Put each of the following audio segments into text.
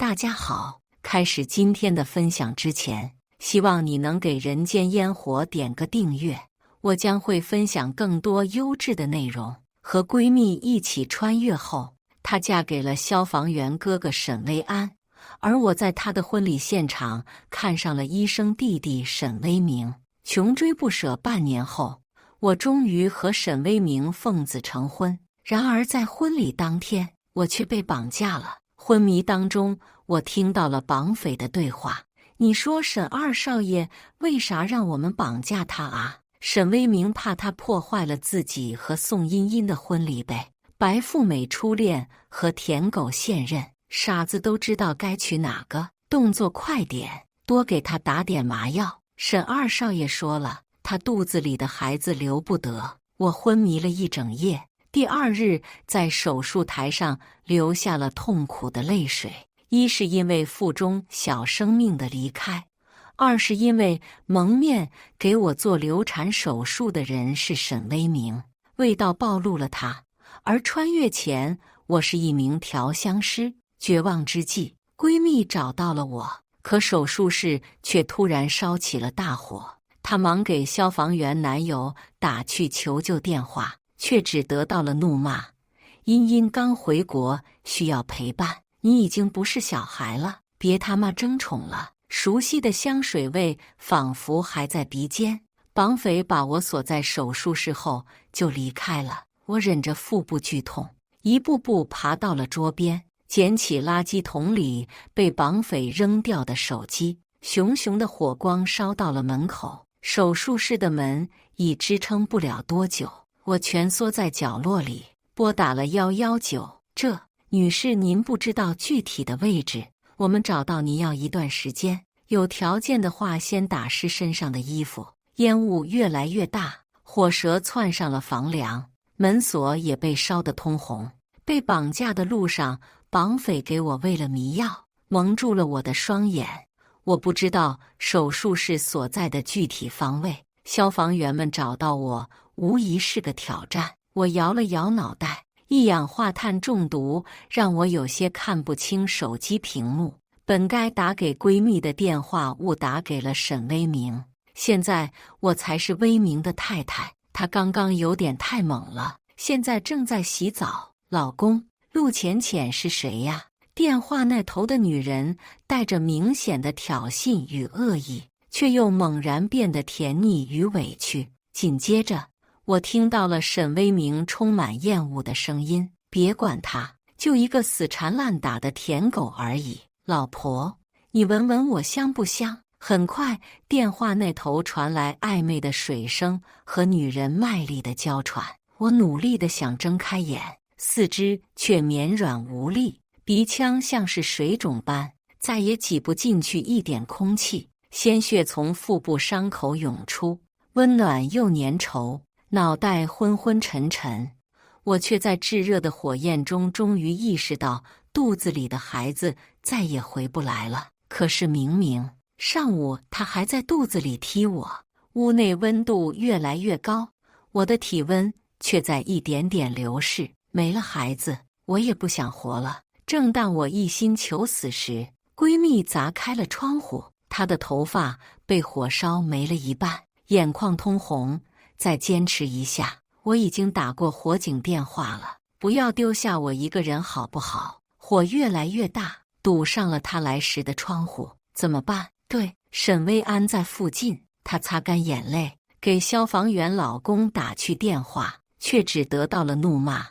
大家好，开始今天的分享之前，希望你能给人间烟火点个订阅，我将会分享更多优质的内容。和闺蜜一起穿越后，她嫁给了消防员哥哥沈巍安，而我在她的婚礼现场看上了医生弟弟沈巍明。穷追不舍半年后，我终于和沈巍明奉子成婚。然而在婚礼当天，我却被绑架了。昏迷当中，我听到了绑匪的对话：“你说沈二少爷为啥让我们绑架他啊？”沈巍明怕他破坏了自己和宋茵茵的婚礼呗。白富美初恋和舔狗现任，傻子都知道该娶哪个，动作快点，多给他打点麻药。沈二少爷说了，他肚子里的孩子留不得。我昏迷了一整夜，第二日在手术台上流下了痛苦的泪水。一是因为腹中小生命的离开，二是因为蒙面给我做流产手术的人是沈巍明，味道暴露了他。而穿越前，我是一名调香师。绝望之际，闺蜜找到了我，可手术室却突然烧起了大火。她忙给消防员男友打去求救电话，却只得到了怒骂：“茵茵刚回国，需要陪伴，你已经不是小孩了，别他妈争宠了。”熟悉的香水味仿佛还在鼻尖。绑匪把我锁在手术室后就离开了。我忍着腹部剧痛，一步步爬到了桌边，捡起垃圾桶里被绑匪扔掉的手机。熊熊的火光烧到了门口，手术室的门已支撑不了多久。我蜷缩在角落里，拨打了119。女士，您不知道具体的位置，我们找到您要一段时间，有条件的话先打湿身上的衣服。烟雾越来越大，火舌窜上了房梁，门锁也被烧得通红。被绑架的路上，绑匪给我喂了迷药，蒙住了我的双眼。我不知道手术室所在的具体方位，消防员们找到我无疑是个挑战。我摇了摇脑袋，一氧化碳中毒让我有些看不清手机屏幕。本该打给闺蜜的电话误打给了沈巍明，现在我才是巍明的太太，他刚刚有点太猛了，现在正在洗澡。老公，陆浅浅是谁呀？电话那头的女人带着明显的挑衅与恶意，却又猛然变得甜腻与委屈。紧接着，我听到了沈巍明充满厌恶的声音：“别管他，就一个死缠烂打的舔狗而已。老婆，你闻闻我香不香？”很快，电话那头传来暧昧的水声和女人卖力的娇喘。我努力地想睁开眼，四肢却绵软无力，鼻腔像是水肿般，再也挤不进去一点空气。鲜血从腹部伤口涌出，温暖又粘稠，脑袋昏昏沉沉。我却在炙热的火焰中终于意识到，肚子里的孩子再也回不来了。可是明明上午他还在肚子里踢我。屋内温度越来越高，我的体温却在一点点流逝。没了孩子，我也不想活了。正当我一心求死时，闺蜜砸开了窗户，她的头发被火烧没了一半，眼眶通红。再坚持一下，我已经打过火警电话了，不要丢下我一个人好不好？火越来越大，堵上了他来时的窗户，怎么办？对，沈巍安在附近。她擦干眼泪，给消防员老公打去电话，却只得到了怒骂：“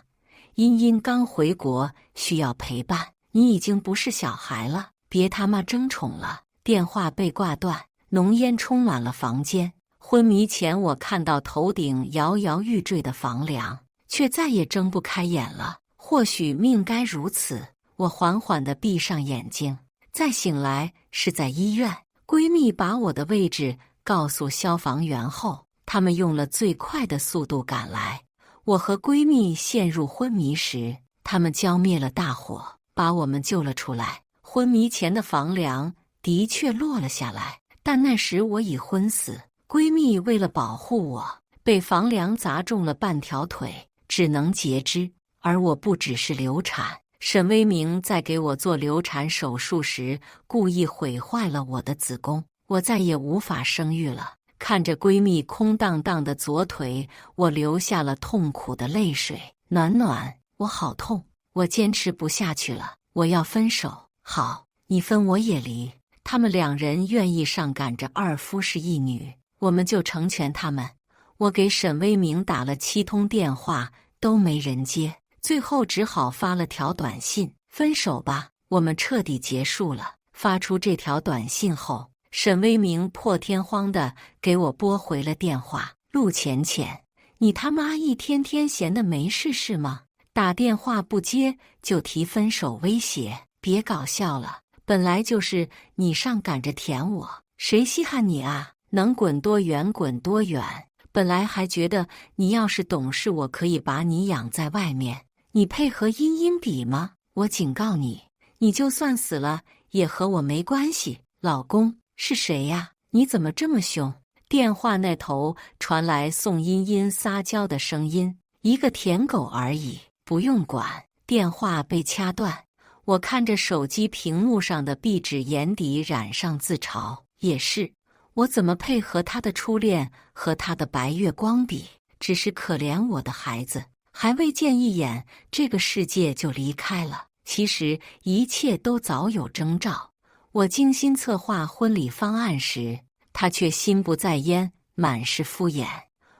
茵茵刚回国，需要陪伴，你已经不是小孩了，别他妈争宠了。”电话被挂断，浓烟充满了房间。昏迷前，我看到头顶摇摇欲坠的房梁，却再也睁不开眼了。或许命该如此，我缓缓地闭上眼睛。再醒来是在医院，闺蜜把我的位置告诉消防员后，他们用了最快的速度赶来。我和闺蜜陷入昏迷时，他们浇灭了大火，把我们救了出来。昏迷前的房梁的确落了下来，但那时我已昏死。闺蜜为了保护我，被房梁砸中了半条腿，只能截肢。而我不只是流产，沈威明在给我做流产手术时，故意毁坏了我的子宫，我再也无法生育了。看着闺蜜空荡荡的左腿，我流下了痛苦的泪水。暖暖，我好痛，我坚持不下去了，我要分手。好，你分我也离。他们两人愿意上赶着2夫11女，我们就成全他们。我给沈威明打了7通电话，都没人接，最后只好发了条短信：分手吧，我们彻底结束了。发出这条短信后，沈威明破天荒地给我拨回了电话：陆浅浅，你他妈一天天闲得没事是吗？打电话不接就提分手威胁，别搞笑了，本来就是你上赶着舔我，谁稀罕你啊？能滚多远滚多远。本来还觉得你要是懂事，我可以把你养在外面，你配和茵茵比吗？我警告你，你就算死了也和我没关系。老公，是谁呀？你怎么这么凶？电话那头传来宋茵茵撒娇的声音：一个舔狗而已，不用管。电话被掐断，我看着手机屏幕上的壁纸，眼底染上自嘲。也是，我怎么配和他的初恋和他的白月光比？只是可怜我的孩子，还未见一眼，这个世界就离开了。其实一切都早有征兆。我精心策划婚礼方案时，他却心不在焉，满是敷衍；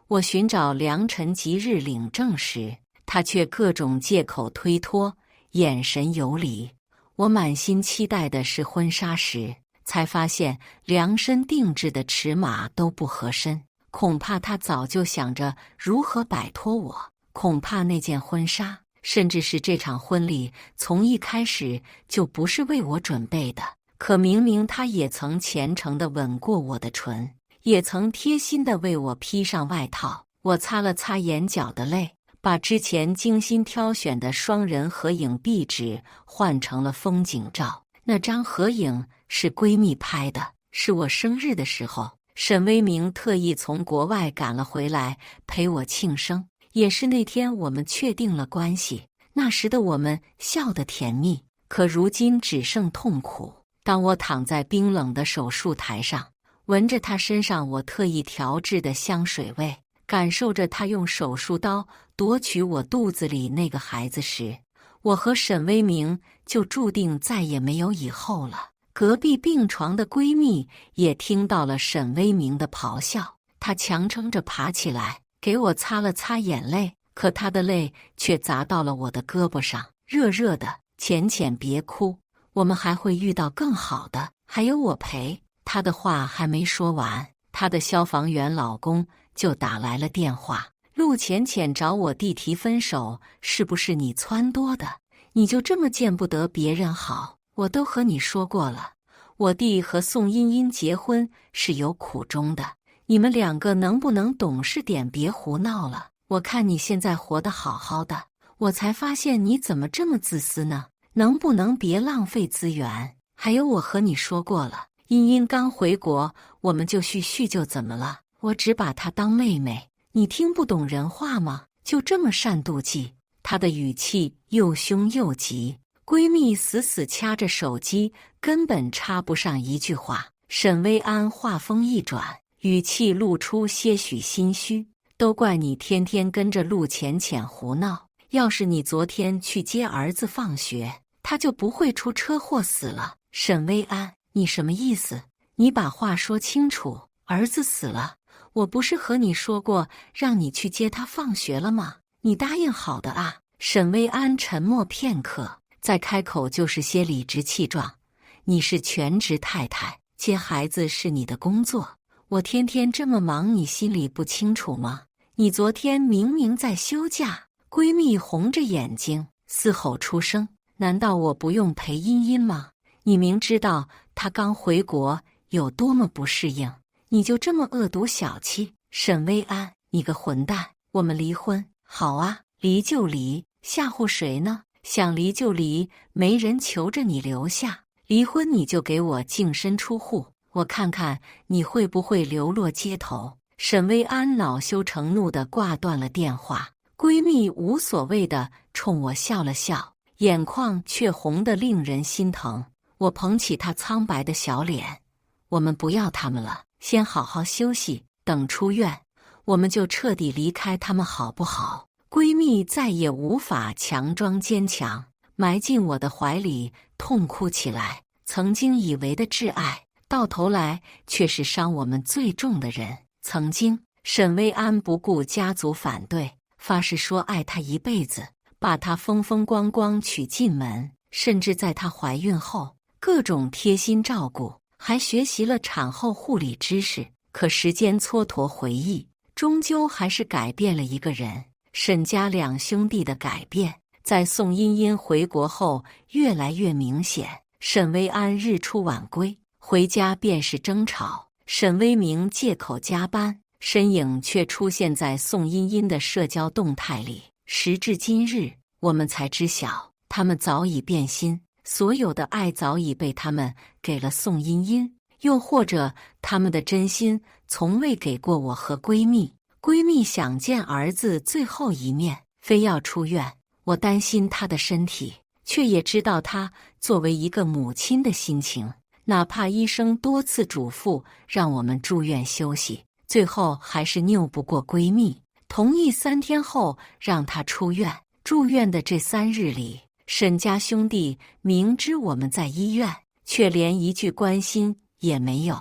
我寻找良辰吉日领证时，他却各种借口推脱，眼神游离。我满心期待的是婚纱时，才发现量身定制的尺码都不合身。恐怕他早就想着如何摆脱我，恐怕那件婚纱，甚至是这场婚礼，从一开始就不是为我准备的。可明明他也曾虔诚地吻过我的唇，也曾贴心地为我披上外套。我擦了擦眼角的泪，把之前精心挑选的双人合影壁纸换成了风景照。那张合影是闺蜜拍的，是我生日的时候，沈威明特意从国外赶了回来陪我庆生。也是那天我们确定了关系，那时的我们笑得甜蜜，可如今只剩痛苦。当我躺在冰冷的手术台上，闻着他身上我特意调制的香水味，感受着他用手术刀夺取我肚子里那个孩子时，我和沈威明就注定再也没有以后了。隔壁病床的闺蜜也听到了沈威明的咆哮，她强撑着爬起来，给我擦了擦眼泪，可她的泪却砸到了我的胳膊上，热热的。浅浅别哭，我们还会遇到更好的，还有我陪。她的话还没说完，她的消防员老公就打来了电话。陆浅浅找我弟提分手，是不是你撺掇的？你就这么见不得别人好？我都和你说过了，我弟和宋茵茵结婚是有苦衷的，你们两个能不能懂事点，别胡闹了？我看你现在活得好好的，我才发现你怎么这么自私呢？能不能别浪费资源？还有我和你说过了，茵茵刚回国，我们就叙旧怎么了？我只把她当妹妹，你听不懂人话吗？就这么善妒忌？她的语气又凶又急，闺蜜死死掐着手机，根本插不上一句话。沈薇安话锋一转，语气露出些许心虚，都怪你天天跟着陆浅浅胡闹，要是你昨天去接儿子放学，他就不会出车祸死了。沈薇安，你什么意思？你把话说清楚。儿子死了，我不是和你说过让你去接他放学了吗？你答应好的啊。沈薇安沉默片刻，再开口就是些理直气壮。你是全职太太，接孩子是你的工作，我天天这么忙，你心里不清楚吗？你昨天明明在休假。闺蜜红着眼睛嘶吼出声，难道我不用陪茵茵吗？你明知道她刚回国有多么不适应，你就这么恶毒小气？沈薇安，你个混蛋，我们离婚。好啊，离就离，吓唬谁呢？想离就离，没人求着你留下。离婚你就给我净身出户，我看看你会不会流落街头。沈薇安恼羞成怒地挂断了电话。闺蜜无所谓地冲我笑了笑，眼眶却红得令人心疼。我捧起她苍白的小脸，我们不要他们了，先好好休息，等出院，我们就彻底离开他们，好不好？闺蜜再也无法强装坚强，埋进我的怀里，痛哭起来。曾经以为的挚爱，到头来却是伤我们最重的人。曾经，沈薇安不顾家族反对，发誓说爱他一辈子，把他风风光光娶进门，甚至在她怀孕后各种贴心照顾，还学习了产后护理知识。可时间蹉跎回忆，终究还是改变了一个人。沈家两兄弟的改变，在宋茵茵回国后越来越明显。沈薇安日出晚归，回家便是争吵。沈威明借口加班，身影却出现在宋茵茵的社交动态里。时至今日，我们才知晓，他们早已变心，所有的爱早已被他们给了宋茵茵，又或者他们的真心从未给过我和闺蜜。闺蜜想见儿子最后一面，非要出院，我担心她的身体，却也知道她作为一个母亲的心情。哪怕医生多次嘱咐让我们住院休息，最后还是拗不过闺蜜，同意3天后让她出院。住院的这3日里，沈家兄弟明知我们在医院，却连一句关心也没有。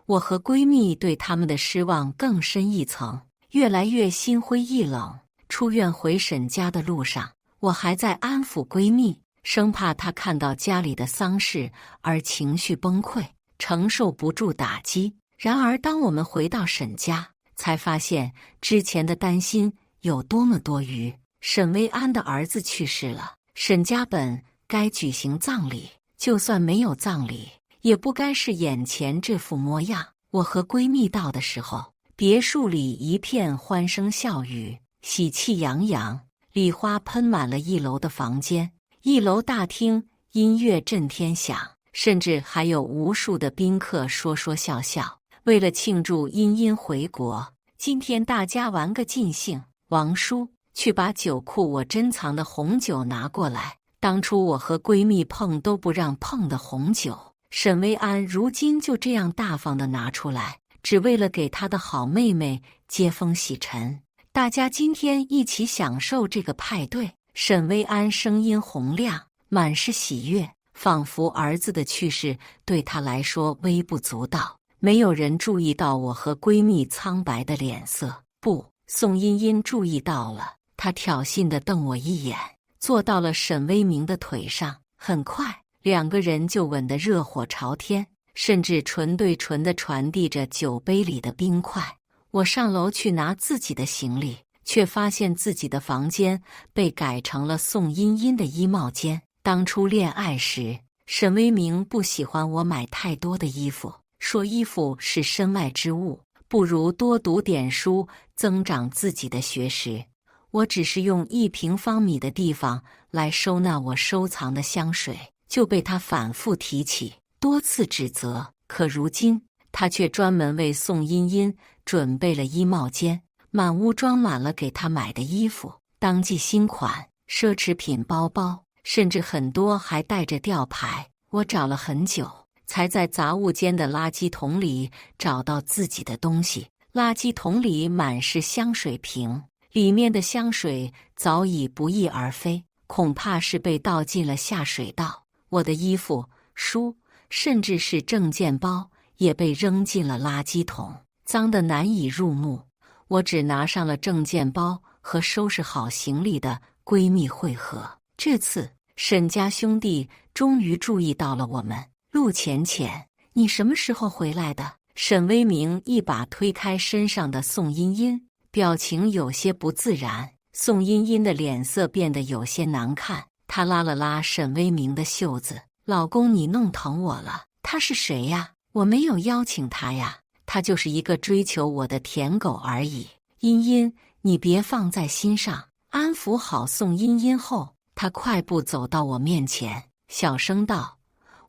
我和闺蜜对他们的失望更深一层，越来越心灰意冷。出院回沈家的路上，我还在安抚闺蜜，生怕她看到家里的丧事而情绪崩溃，承受不住打击。然而当我们回到沈家，才发现之前的担心有多么多余。沈薇安的儿子去世了，沈家本该举行葬礼，就算没有葬礼，也不该是眼前这副模样。我和闺蜜到的时候，别墅里一片欢声笑语，喜气洋洋，礼花喷满了1楼的房间。1楼大厅音乐震天响，甚至还有无数的宾客说说笑笑。为了庆祝茵茵回国，今天大家玩个尽兴。王叔，去把酒库我珍藏的红酒拿过来，当初我和闺蜜碰都不让碰的红酒，沈薇安如今就这样大方地拿出来，只为了给她的好妹妹接风洗尘。大家今天一起享受这个派对。沈薇安声音洪亮，满是喜悦，仿佛儿子的去世对她来说微不足道。没有人注意到我和闺蜜苍白的脸色。不，宋茵茵注意到了，她挑衅地瞪我一眼，坐到了沈威明的腿上。很快，2个人就吻得热火朝天，甚至唇对唇地传递着酒杯里的冰块。我上楼去拿自己的行李，却发现自己的房间被改成了宋茵茵的衣帽间。当初恋爱时，沈威明不喜欢我买太多的衣服，说衣服是身外之物，不如多读点书，增长自己的学识。我只是用1平方米的地方来收纳我收藏的香水，就被他反复提起，多次指责。可如今，他却专门为宋茵茵准备了衣帽间，满屋装满了给她买的衣服，当季新款、奢侈品包包，甚至很多还带着吊牌。我找了很久，才在杂物间的垃圾桶里找到自己的东西。垃圾桶里满是香水瓶，里面的香水早已不翼而飞，恐怕是被倒进了下水道。我的衣服、书，甚至是证件包也被扔进了垃圾桶，脏得难以入目。我只拿上了证件包和收拾好行李的闺蜜会合。这次沈家兄弟终于注意到了我们。陆浅浅，你什么时候回来的？沈威明一把推开身上的宋茵茵，表情有些不自然。宋茵茵的脸色变得有些难看，她拉了拉沈威明的袖子：“老公，你弄疼我了。他是谁呀？我没有邀请他呀，他就是一个追求我的舔狗而已。茵茵，你别放在心上。”安抚好宋茵茵后，他快步走到我面前，小声道：“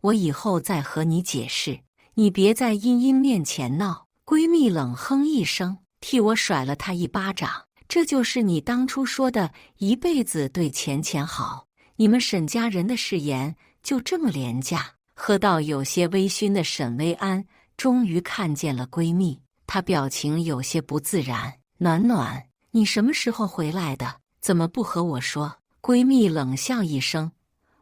我以后再和你解释，你别在茵茵面前闹。”闺蜜冷哼一声，替我甩了她一巴掌：“这就是你当初说的一辈子对浅浅好？你们沈家人的誓言就这么廉价？喝到有些微醺的沈薇安终于看见了闺蜜，她表情有些不自然。暖暖，你什么时候回来的？怎么不和我说？闺蜜冷笑一声，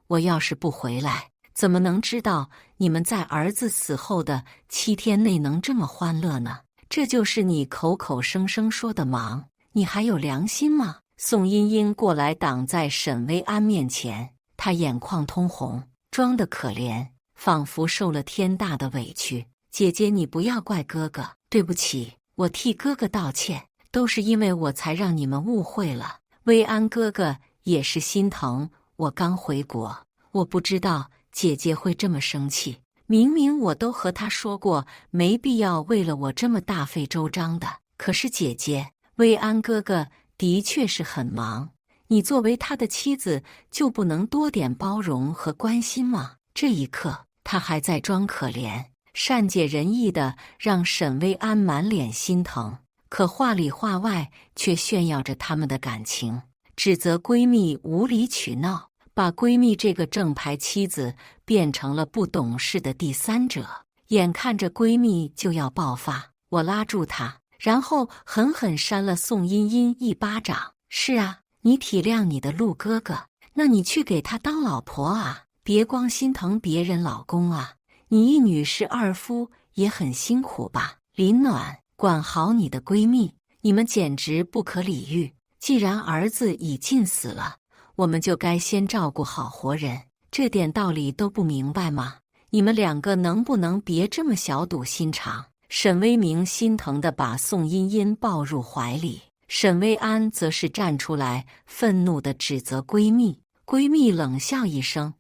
我要是不回来，怎么能知道你们在儿子死后的7天内能这么欢乐呢？这就是你口口声声说的忙，你还有良心吗？宋茵茵过来挡在沈薇安面前，她眼眶通红，装得可怜，仿佛受了天大的委屈。姐姐，你不要怪哥哥，对不起，我替哥哥道歉，都是因为我才让你们误会了。薇安哥哥也是心疼我刚回国，我不知道姐姐会这么生气。明明我都和她说过，没必要为了我这么大费周章的。可是姐姐，薇安哥哥的确是很忙，你作为他的妻子，就不能多点包容和关心吗？这一刻，他还在装可怜，善解人意的让沈薇安满脸心疼，可话里话外却炫耀着他们的感情，指责闺蜜无理取闹，把闺蜜这个正牌妻子变成了不懂事的第三者。眼看着闺蜜就要爆发，我拉住她，然后狠狠扇了宋茵茵一巴掌。是啊，你体谅你的陆哥哥，那你去给他当老婆啊，别光心疼别人老公啊。你一女侍二夫也很辛苦吧？林暖，管好你的闺蜜，你们简直不可理喻。既然儿子已尽死了，我们就该先照顾好活人，这点道理都不明白吗？你们两个能不能别这么小赌心肠？沈微明心疼地把宋茵茵抱入怀里，沈薇安则是站出来，愤怒地指责闺蜜。闺蜜冷笑一声：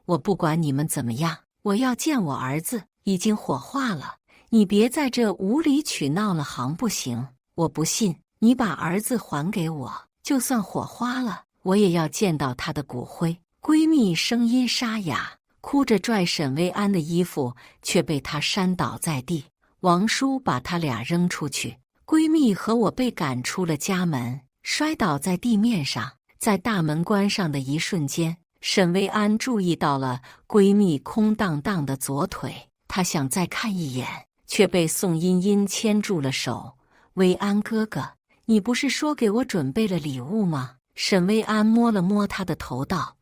我不管你们怎么样，我要见我儿子，已经火化了，你别在这无理取闹了，行不行？我不信，你把儿子还给我，就算火化了，我也要见到他的骨灰。闺蜜声音沙哑，哭着拽沈薇安的衣服，却被她扇倒在地。王叔把他俩扔出去，闺蜜和我被赶出了家门，摔倒在地面上。在大门关上的一瞬间，沈薇安注意到了闺蜜空荡荡的左腿，她想再看一眼，却被宋茵茵牵住了手。薇安哥哥，你不是说给我准备了礼物吗？沈薇安摸了摸她的头道：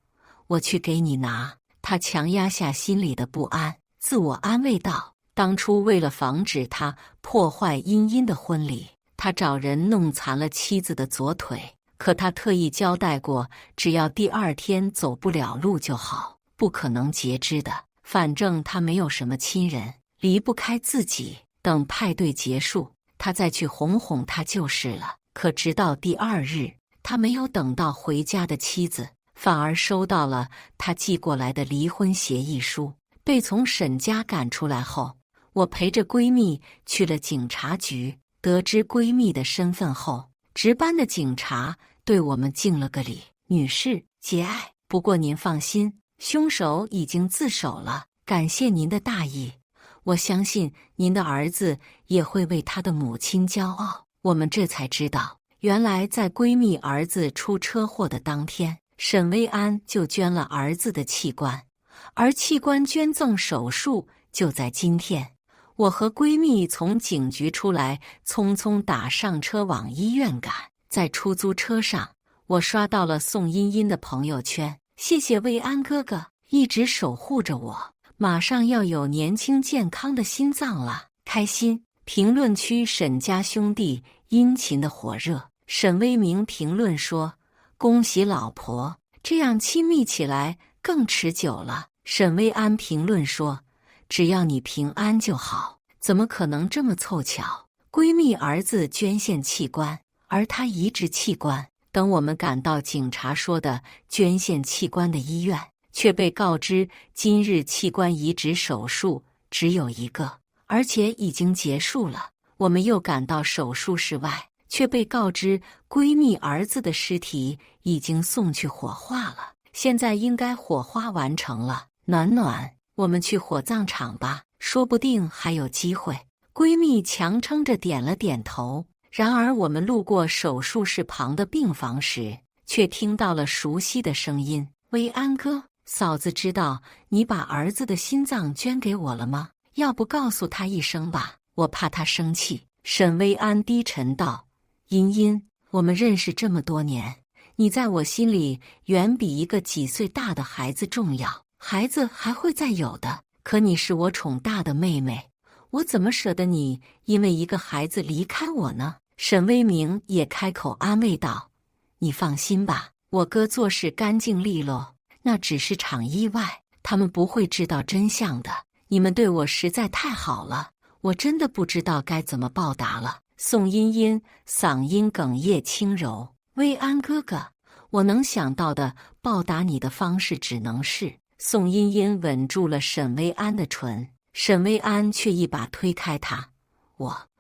我去给你拿。她强压下心里的不安，自我安慰道：当初为了防止他破坏茵茵的婚礼，他找人弄残了妻子的左腿，可他特意交代过，只要第2天走不了路就好，不可能截肢的。反正他没有什么亲人，离不开自己。等派对结束，他再去哄哄他就是了。可直到第2日，他没有等到回家的妻子，反而收到了他寄过来的离婚协议书。被从沈家赶出来后，我陪着闺蜜去了警察局，得知闺蜜的身份后，值班的警察对我们敬了个礼。女士，节哀。不过您放心，凶手已经自首了，感谢您的大义。我相信您的儿子也会为他的母亲骄傲。我们这才知道，原来在闺蜜儿子出车祸的当天，沈薇安就捐了儿子的器官，而器官捐赠手术就在今天。我和闺蜜从警局出来，匆匆打上车往医院赶。在出租车上，我刷到了宋茵茵的朋友圈，谢谢薇安哥哥一直守护着我，马上要有年轻健康的心脏了，开心。评论区沈家兄弟殷勤的火热，沈微明评论说：恭喜老婆，这样亲密起来更持久了。沈薇安评论说：只要你平安就好，怎么可能这么凑巧？闺蜜儿子捐献器官，而她移植器官。等我们赶到警察说的捐献器官的医院，却被告知今日器官移植手术只有1个，而且已经结束了。我们又赶到手术室外，却被告知闺蜜儿子的尸体已经送去火化了，现在应该火化完成了。暖暖，我们去火葬场吧，说不定还有机会。闺蜜强撑着点了点头。然而我们路过手术室旁的病房时，却听到了熟悉的声音：薇安哥，嫂子知道你把儿子的心脏捐给我了吗？要不告诉他一声吧，我怕他生气。沈薇安低沉道：茵茵，我们认识这么多年，你在我心里远比一个几岁大的孩子重要。孩子还会再有的，可你是我宠大的妹妹，我怎么舍得你因为一个孩子离开我呢？沈威明也开口安慰道：你放心吧，我哥做事干净利落，那只是场意外，他们不会知道真相的。你们对我实在太好了，我真的不知道该怎么报答了。宋茵茵嗓音哽咽轻柔：薇安哥哥，我能想到的报答你的方式只能是……宋茵茵吻住了沈薇安的唇，沈薇安却一把推开她：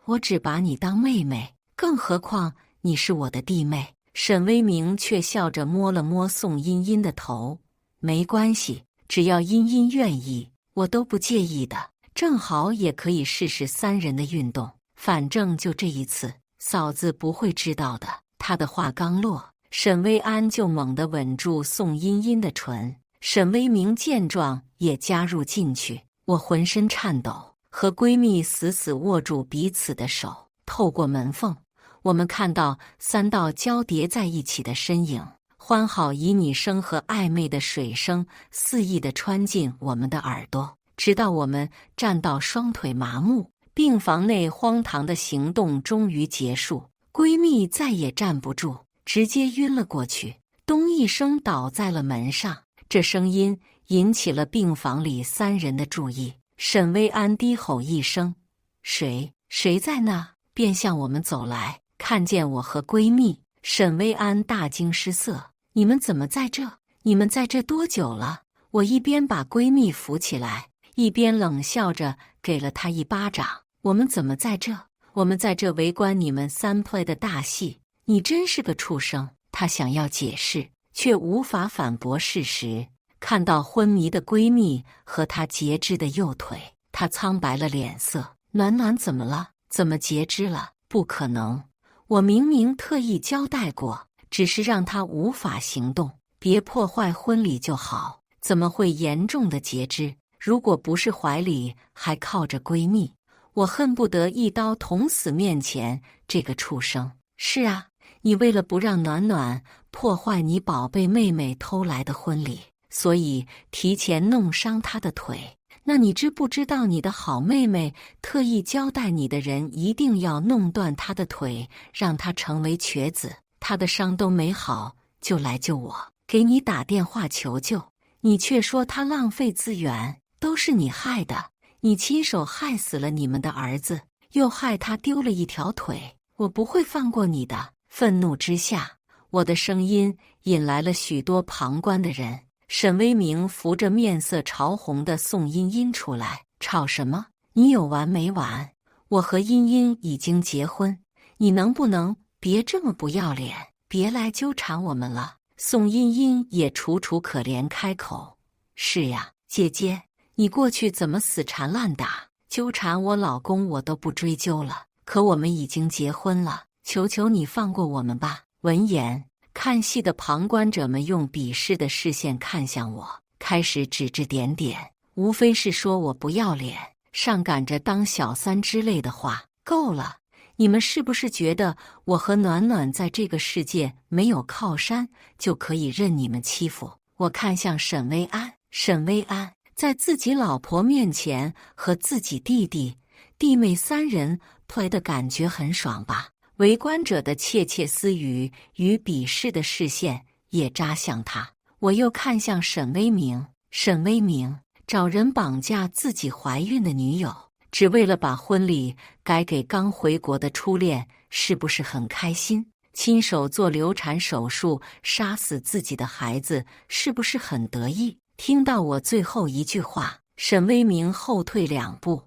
我只把你当妹妹，更何况你是我的弟妹。沈威明却笑着摸了摸宋茵茵的头：没关系，只要茵茵愿意，我都不介意的。正好也可以试试三人的运动，反正就这一次，嫂子不会知道的。他的话刚落，沈薇安就猛地吻住宋茵茵的唇。沈威明见状也加入进去，我浑身颤抖，和闺蜜死死握住彼此的手。透过门缝，我们看到三道交叠在一起的身影，欢好旖旎声和暧昧的水声肆意地穿进我们的耳朵，直到我们站到双腿麻木。病房内荒唐的行动终于结束，闺蜜再也站不住，直接晕了过去，咚一声倒在了门上。这声音引起了病房里三人的注意。沈薇安低吼一声：谁在那？便向我们走来。看见我和闺蜜，沈薇安大惊失色：你们怎么在这？你们在这多久了？我一边把闺蜜扶起来，一边冷笑着给了她一巴掌：我们怎么在这？我们在这围观你们三 play 的大戏。你真是个畜生！她想要解释，却无法反驳事实。看到昏迷的闺蜜和她截肢的右腿，她苍白了脸色：暖暖怎么了？怎么截肢了？不可能，我明明特意交代过，只是让她无法行动，别破坏婚礼就好，怎么会严重的截肢？如果不是怀里还靠着闺蜜，我恨不得一刀捅死面前这个畜生。是啊，你为了不让暖暖破坏你宝贝妹妹偷来的婚礼，所以提前弄伤她的腿。那你知不知道你的好妹妹特意交代你的人一定要弄断她的腿，让她成为瘸子，她的伤都没好就来救我，给你打电话求救，你却说她浪费资源，都是你害的，你亲手害死了你们的儿子，又害他丢了一条腿，我不会放过你的。愤怒之下，我的声音引来了许多旁观的人。沈威明扶着面色潮红的宋茵茵出来：吵什么？你有完没完？我和茵茵已经结婚，你能不能别这么不要脸，别来纠缠我们了。宋茵茵也楚楚可怜开口：是呀，姐姐，你过去怎么死缠烂打，纠缠我老公我都不追究了，可我们已经结婚了，求求你放过我们吧。闻言，看戏的旁观者们用鄙视的视线看向我，开始指指点点，无非是说我不要脸，上赶着当小三之类的话。够了，你们是不是觉得我和暖暖在这个世界没有靠山，就可以任你们欺负？我看向沈薇安，沈薇安在自己老婆面前和自己弟弟、弟妹三人play的感觉很爽吧？围观者的窃窃私语与鄙视的视线也扎向他。我又看向沈威明，沈威明找人绑架自己怀孕的女友，只为了把婚礼改给刚回国的初恋，是不是很开心？亲手做流产手术杀死自己的孩子，是不是很得意？听到我最后一句话，沈威明后退2步：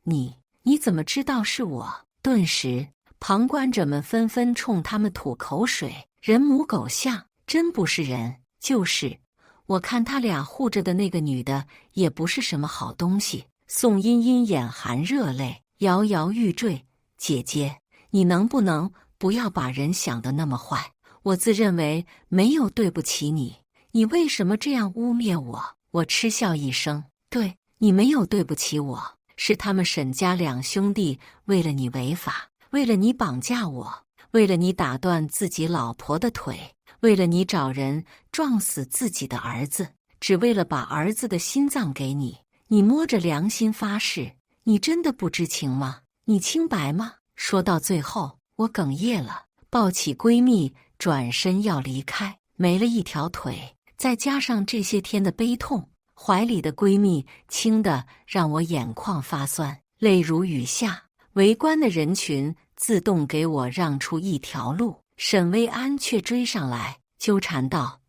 你怎么知道是我？顿时旁观者们纷纷冲他们吐口水：人模狗相，真不是人。就是我看他俩护着的那个女的也不是什么好东西。宋茵茵眼含热泪，摇摇欲坠：姐姐，你能不能不要把人想得那么坏？我自认为没有对不起你，你为什么这样污蔑我？我嗤笑一声，对，你没有对不起我，是他们沈家两兄弟为了你违法，为了你绑架我，为了你打断自己老婆的腿，为了你找人撞死自己的儿子，只为了把儿子的心脏给你。你摸着良心发誓，你真的不知情吗？你清白吗？说到最后，我哽咽了，抱起闺蜜，转身要离开。没了一条腿，再加上这些天的悲痛，怀里的闺蜜轻得让我眼眶发酸，泪如雨下。围观的人群自动给我让出一条路，沈薇安却追上来，纠缠道：“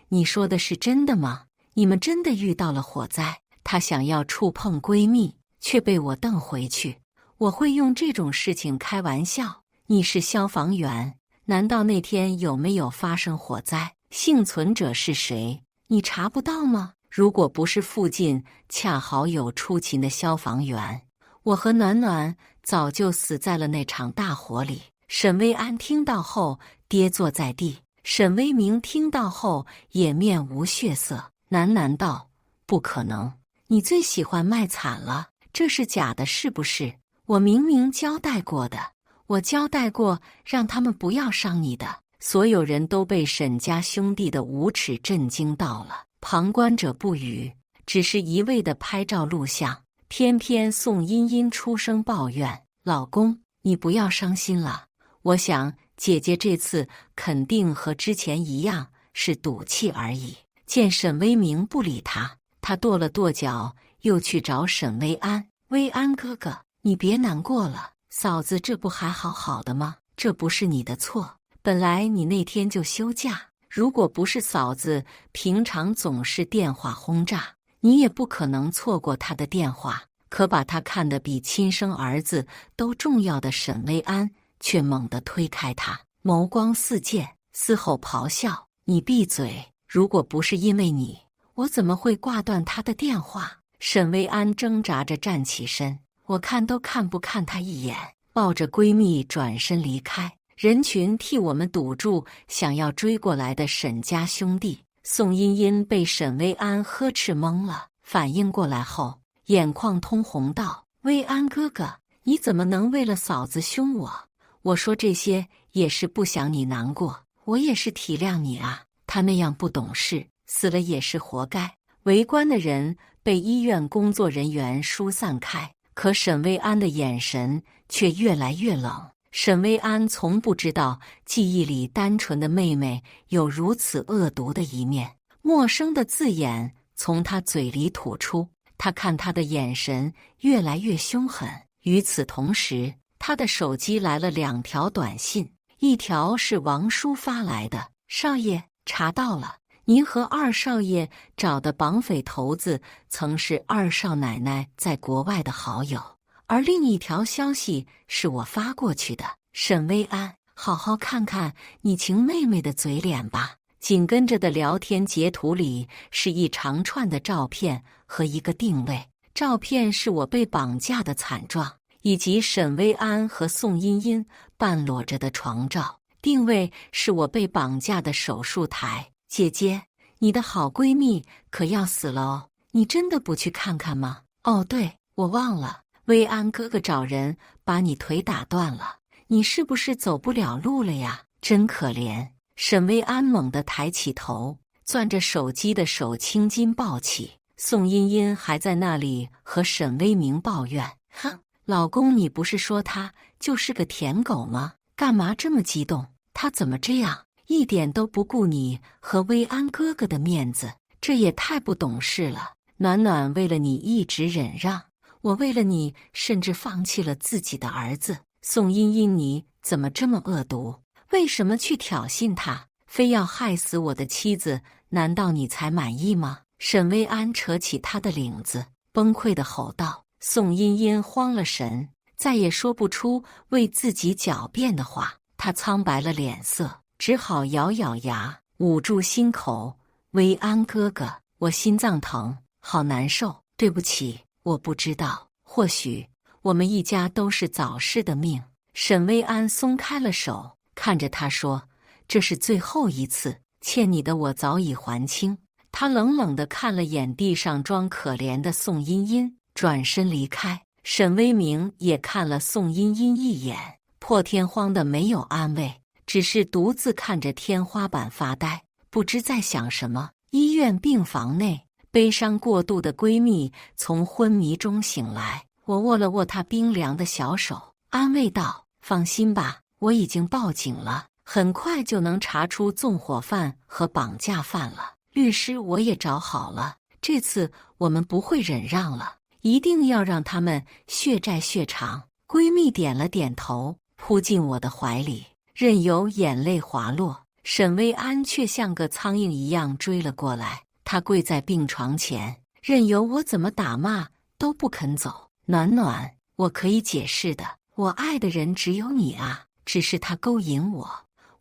你说的是真的吗？你们真的遇到了火灾？”她想要触碰闺蜜，却被我瞪回去。我会用这种事情开玩笑？你是消防员，难道那天有没有发生火灾？幸存者是谁？你查不到吗？如果不是附近恰好有出勤的消防员，我和暖暖早就死在了那场大火里。沈薇安听到后跌坐在地，沈薇明听到后也面无血色，喃喃道：“不可能，你最喜欢卖惨了，这是假的是不是？我明明交代过的，我交代过让他们不要伤你的。”所有人都被沈家兄弟的无耻震惊到了，旁观者不语，只是一味的拍照录像。偏偏宋茵茵出声抱怨：“老公，你不要伤心了，我想姐姐这次肯定和之前一样，是赌气而已。”见沈威明不理他，他跺了跺脚，又去找沈薇安：“薇安哥哥，你别难过了，嫂子这不还好好的吗？这不是你的错。本来你那天就休假，如果不是嫂子平常总是电话轰炸，你也不可能错过她的电话。”可把他看得比亲生儿子都重要的沈薇安，却猛地推开他，眸光似箭，嘶吼咆哮：“你闭嘴！如果不是因为你，我怎么会挂断他的电话？”沈薇安挣扎着站起身，我看都看不看他一眼，抱着闺蜜转身离开。人群替我们堵住想要追过来的沈家兄弟。宋茵茵被沈薇安呵斥懵了，反应过来后，眼眶通红道：“薇安哥哥，你怎么能为了嫂子凶我？我说这些也是不想你难过，我也是体谅你啊。他那样不懂事，死了也是活该。”围观的人被医院工作人员疏散开，可沈薇安的眼神却越来越冷。沈薇安从不知道记忆里单纯的妹妹有如此恶毒的一面，陌生的字眼从她嘴里吐出，他看她的眼神越来越凶狠。与此同时，他的手机来了2条短信，一条是王叔发来的：“少爷，查到了，您和二少爷找的绑匪头子曾是二少奶奶在国外的好友。”而另一条消息是我发过去的：“沈薇安，好好看看你亲妹妹的嘴脸吧。”紧跟着的聊天截图里是一长串的照片和一个定位，照片是我被绑架的惨状，以及沈薇安和宋茵茵半裸着的床照。定位是我被绑架的手术台。姐姐，你的好闺蜜可要死了哦，你真的不去看看吗？哦，对，我忘了，薇安哥哥找人把你腿打断了，你是不是走不了路了呀？真可怜。沈薇安猛地抬起头，攥着手机的手青筋暴起。宋茵茵还在那里和沈威明抱怨：“哼，老公，你不是说他就是个舔狗吗？干嘛这么激动？他怎么这样，一点都不顾你和薇安哥哥的面子？这也太不懂事了。暖暖为了你一直忍让，我为了你甚至放弃了自己的儿子。宋茵茵，你怎么这么恶毒？为什么去挑衅他，非要害死我的妻子？难道你才满意吗？”沈薇安扯起他的领子，崩溃地吼道。宋茵茵慌了神，再也说不出为自己狡辩的话。她苍白了脸色，只好咬咬牙，捂住心口：“薇安哥哥，我心脏疼，好难受，对不起，我不知道，或许我们一家都是早逝的命。”沈薇安松开了手，看着他说：“这是最后一次，欠你的我早已还清。她冷冷地看了眼地上装可怜的宋茵茵，转身离开。沈微明也看了宋茵茵一眼，破天荒的没有安慰，只是独自看着天花板发呆，不知在想什么。医院病房内，悲伤过度的闺蜜从昏迷中醒来，我握了握她冰凉的小手，安慰道：“放心吧，我已经报警了，很快就能查出纵火犯和绑架犯了。律师我也找好了，这次我们不会忍让了，一定要让他们血债血偿。”闺蜜点了点头，扑进我的怀里，任由眼泪滑落。沈薇安却像个苍蝇一样追了过来，她跪在病床前，任由我怎么打骂都不肯走。暖暖，我可以解释的，我爱的人只有你啊，只是他勾引我，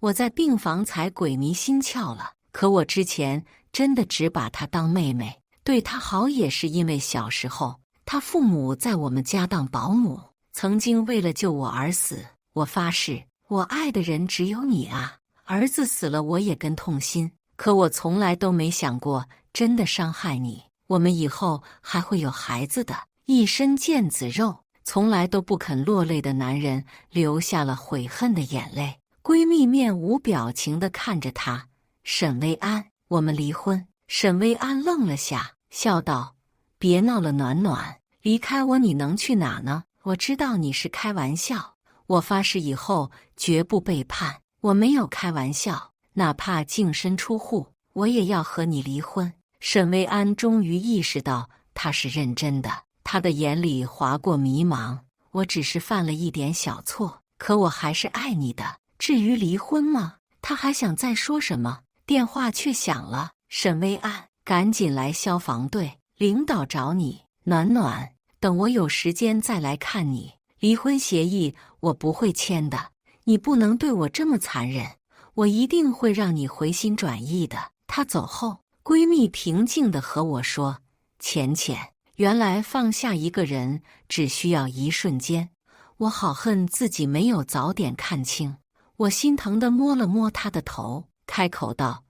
我在病房才鬼迷心窍了。可我之前真的只把她当妹妹，对她好也是因为小时候她父母在我们家当保姆，曾经为了救我而死。我发誓，我爱的人只有你啊。儿子死了我也跟痛心，可我从来都没想过真的伤害你。我们以后还会有孩子的。一身腱子肉，从来都不肯落泪的男人流下了悔恨的眼泪。闺蜜面无表情地看着他。沈薇安，我们离婚。沈薇安愣了下，笑道：“别闹了，暖暖，离开我你能去哪呢？我知道你是开玩笑，我发誓以后绝不背叛。我没有开玩笑，哪怕净身出户，我也要和你离婚。”沈薇安终于意识到他是认真的，他的眼里划过迷茫。我只是犯了一点小错，可我还是爱你的。至于离婚吗？他还想再说什么，电话却响了。沈薇安，赶紧来消防队，领导找你。暖暖，等我有时间再来看你。离婚协议我不会签的，你不能对我这么残忍，我一定会让你回心转意的。她走后，闺蜜平静地和我说：“浅浅，原来放下一个人只需要一瞬间。我好恨自己没有早点看清。”我心疼地摸了摸她的头，开口道：“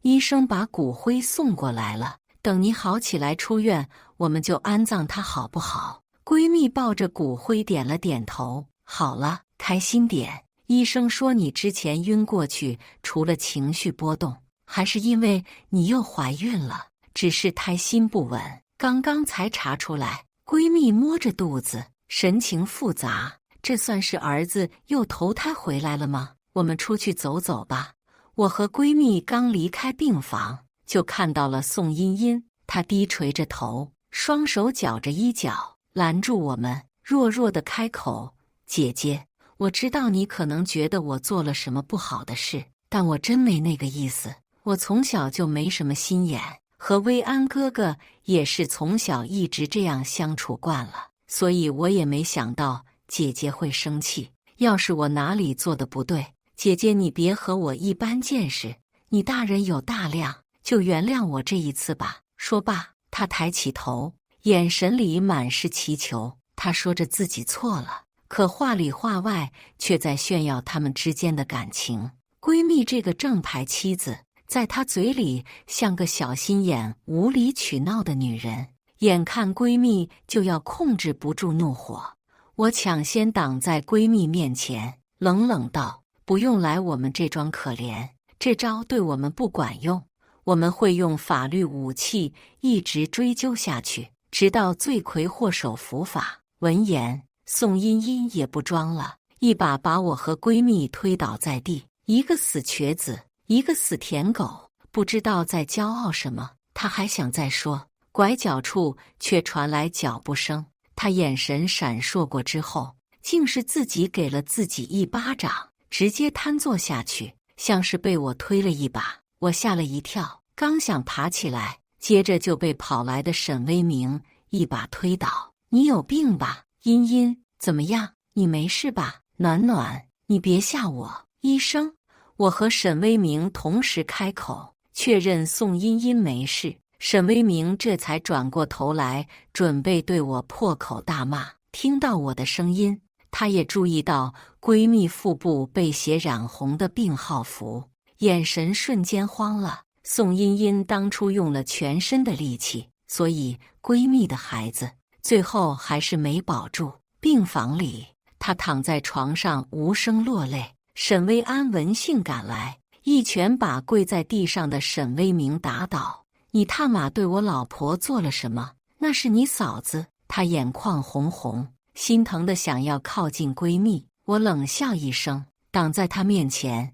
医生把骨灰送过来了，等你好起来出院，我们就安葬他好不好？”闺蜜抱着骨灰点了点头：“好了，开心点。医生说你之前晕过去，除了情绪波动，还是因为你又怀孕了，只是胎心不稳，刚刚才查出来。”闺蜜摸着肚子，神情复杂。这算是儿子又投胎回来了吗？我们出去走走吧。我和闺蜜刚离开病房，就看到了宋茵茵，她低垂着头，双手绞着衣角，拦住我们，弱弱地开口：“姐姐，我知道你可能觉得我做了什么不好的事，但我真没那个意思。我从小就没什么心眼，和薇安哥哥也是从小一直这样相处惯了，所以我也没想到姐姐会生气。要是我哪里做的不对，姐姐你别和我一般见识，你大人有大量，就原谅我这一次吧。”说罢，她抬起头，眼神里满是祈求。她说着自己错了，可话里话外却在炫耀他们之间的感情。闺蜜这个正牌妻子，在她嘴里像个小心眼、无理取闹的女人。眼看闺蜜就要控制不住怒火，我抢先挡在闺蜜面前，冷冷道：“不用来我们这装可怜，这招对我们不管用。我们会用法律武器一直追究下去，直到罪魁祸首伏法。”闻言，宋茵茵也不装了，一把把我和闺蜜推倒在地。一个死瘸子，一个死舔狗，不知道在骄傲什么。她还想再说，拐角处却传来脚步声。她眼神闪烁过之后，竟是自己给了自己一巴掌，直接瘫坐下去，像是被我推了一把。我吓了一跳，刚想爬起来，接着就被跑来的沈微明一把推倒。“你有病吧？茵茵，怎么样？你没事吧？暖暖，你别吓我。”医生，我和沈微明同时开口，确认宋茵茵没事。沈微明这才转过头来，准备对我破口大骂。听到我的声音，他也注意到闺蜜腹部被血染红的病号符，眼神瞬间慌了。宋茵茵当初用了全身的力气，所以闺蜜的孩子最后还是没保住。病房里，她躺在床上无声落泪。沈薇安闻讯赶来，一拳把跪在地上的沈微明打倒。你他妈对我老婆做了什么？那是你嫂子。她眼眶红红，心疼的想要靠近闺蜜。我冷笑一声，挡在她面前。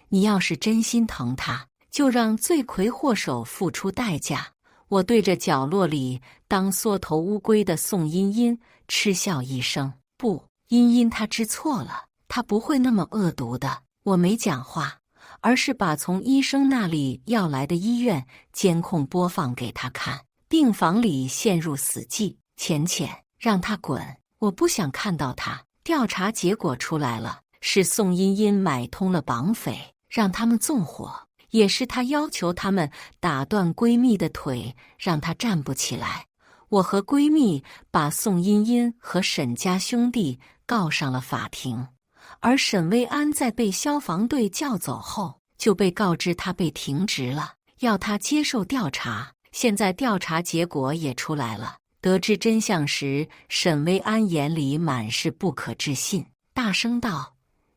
你要是真心疼她，就让罪魁祸首付出代价。我对着角落里当缩头乌龟的宋茵茵嗤笑一声。不，茵茵她知错了，她不会那么恶毒的。我没讲话，而是把从医生那里要来的医院监控播放给她看。病房里陷入死寂。浅浅，让她滚！我不想看到她。调查结果出来了，是宋茵茵买通了绑匪，让他们纵火。也是她要求他们打断闺蜜的腿，让她站不起来。我和闺蜜把宋茵茵和沈家兄弟告上了法庭，而沈薇安在被消防队叫走后，就被告知她被停职了，要她接受调查。现在调查结果也出来了，得知真相时，沈薇安眼里满是不可置信，大声道：“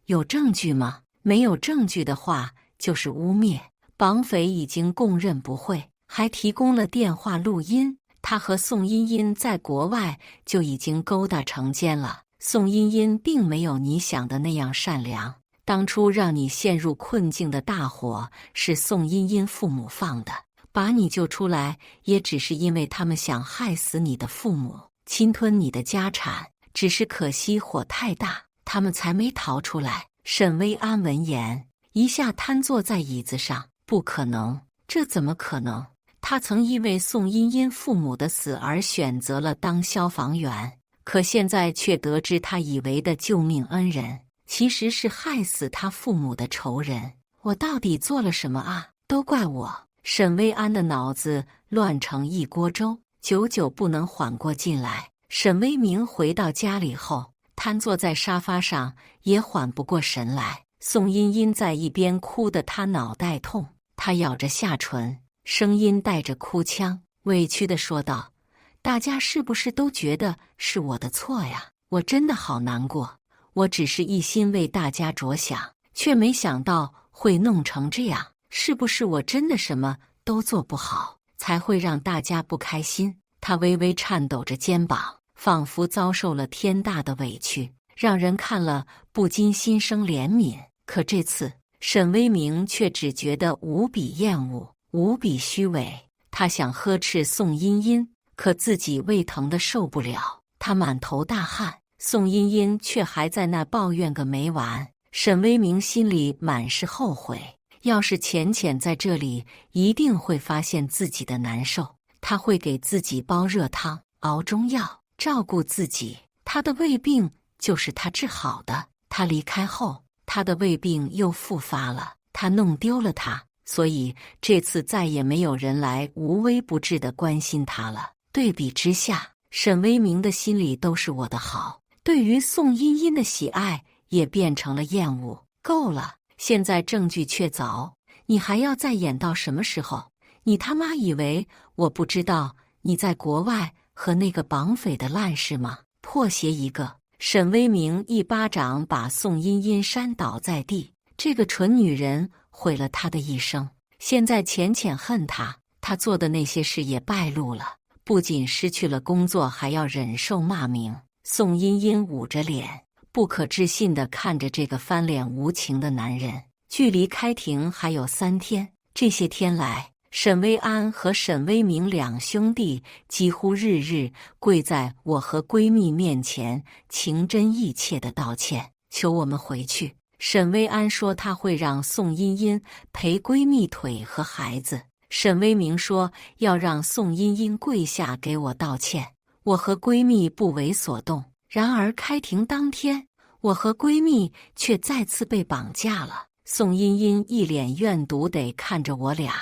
有证据吗？没有证据的话，就是污蔑。绑匪已经供认不讳，还提供了电话录音。他和宋茵茵在国外就已经勾搭成奸了。宋茵茵并没有你想的那样善良，当初让你陷入困境的大火是宋茵茵父母放的，把你救出来也只是因为他们想害死你的父母，侵吞你的家产。只是可惜火太大，他们才没逃出来。”沈薇安闻言，一下瘫坐在椅子上。不可能，这怎么可能？他曾因为宋茵茵父母的死而选择了当消防员，可现在却得知他以为的救命恩人，其实是害死他父母的仇人。我到底做了什么啊？都怪我！沈薇安的脑子乱成一锅粥，久久不能缓过劲来。沈微明回到家里后，瘫坐在沙发上，也缓不过神来。宋茵茵在一边哭得他脑袋痛，他咬着下唇，声音带着哭腔，委屈地说道：“大家是不是都觉得是我的错呀？我真的好难过，我只是一心为大家着想，却没想到会弄成这样。是不是我真的什么都做不好，才会让大家不开心？”他微微颤抖着肩膀，仿佛遭受了天大的委屈，让人看了不禁心生怜悯。可这次沈微明却只觉得无比厌恶，无比虚伪。他想呵斥宋茵茵，可自己胃疼得受不了，他满头大汗。宋茵茵却还在那抱怨个没完。沈微明心里满是后悔，要是浅浅在这里，一定会发现自己的难受。他会给自己煲热汤，熬中药，照顾自己。他的胃病就是他治好的。他离开后，他的胃病又复发了。他弄丢了他，所以这次再也没有人来无微不至地关心他了。对比之下，沈微明的心里都是我的好，对于宋茵茵的喜爱也变成了厌恶。够了，现在证据确凿，你还要再演到什么时候？你他妈以为我不知道你在国外和那个绑匪的烂事吗？破鞋一个！沈微明一巴掌把宋茵茵扇倒在地。这个蠢女人毁了他的一生，现在浅浅恨他，他做的那些事也败露了，不仅失去了工作，还要忍受骂名。宋茵茵捂着脸，不可置信地看着这个翻脸无情的男人。距离开庭还有3天，这些天来，沈薇安和沈微明两兄弟几乎日日跪在我和闺蜜面前，情真意切地道歉，求我们回去。沈薇安说她会让宋茵茵赔闺蜜腿和孩子，沈微明说要让宋茵茵跪下给我道歉。我和闺蜜不为所动。然而开庭当天，我和闺蜜却再次被绑架了。宋茵茵一脸怨毒地看着我俩，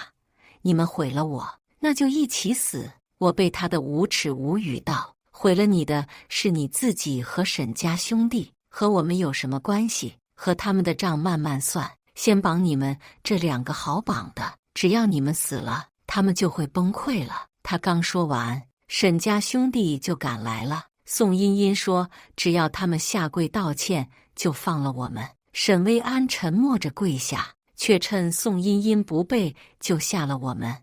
你们毁了我，那就一起死。我被他的无耻无语道，毁了你的是你自己和沈家兄弟，和我们有什么关系？和他们的账慢慢算。先绑你们这2个好绑的，只要你们死了，他们就会崩溃了。”他刚说完，沈家兄弟就赶来了。宋茵茵说：“只要他们下跪道歉，就放了我们。”沈巍安沉默着跪下，却趁宋茵茵不备救下了我们。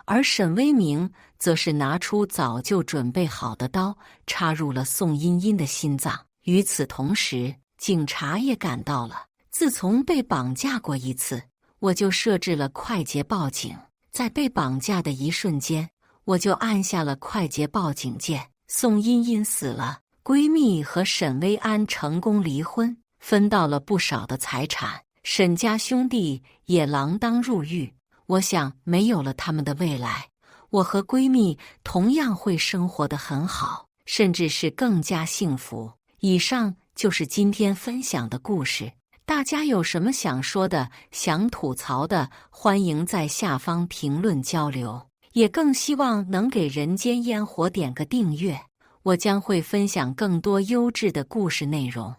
而沈威明则是拿出早就准备好的刀，插入了宋茵茵的心脏。与此同时，警察也赶到了。自从被绑架过一次，我就设置了快捷报警。在被绑架的一瞬间，我就按下了快捷报警键。宋茵茵死了，闺蜜和沈威安成功离婚，分到了不少的财产。沈家兄弟也锒铛入狱。我想，没有了他们的未来，我和闺蜜同样会生活得很好，甚至是更加幸福。以上就是今天分享的故事。大家有什么想说的、想吐槽的，欢迎在下方评论交流。也更希望能给人间烟火点个订阅，我将会分享更多优质的故事内容。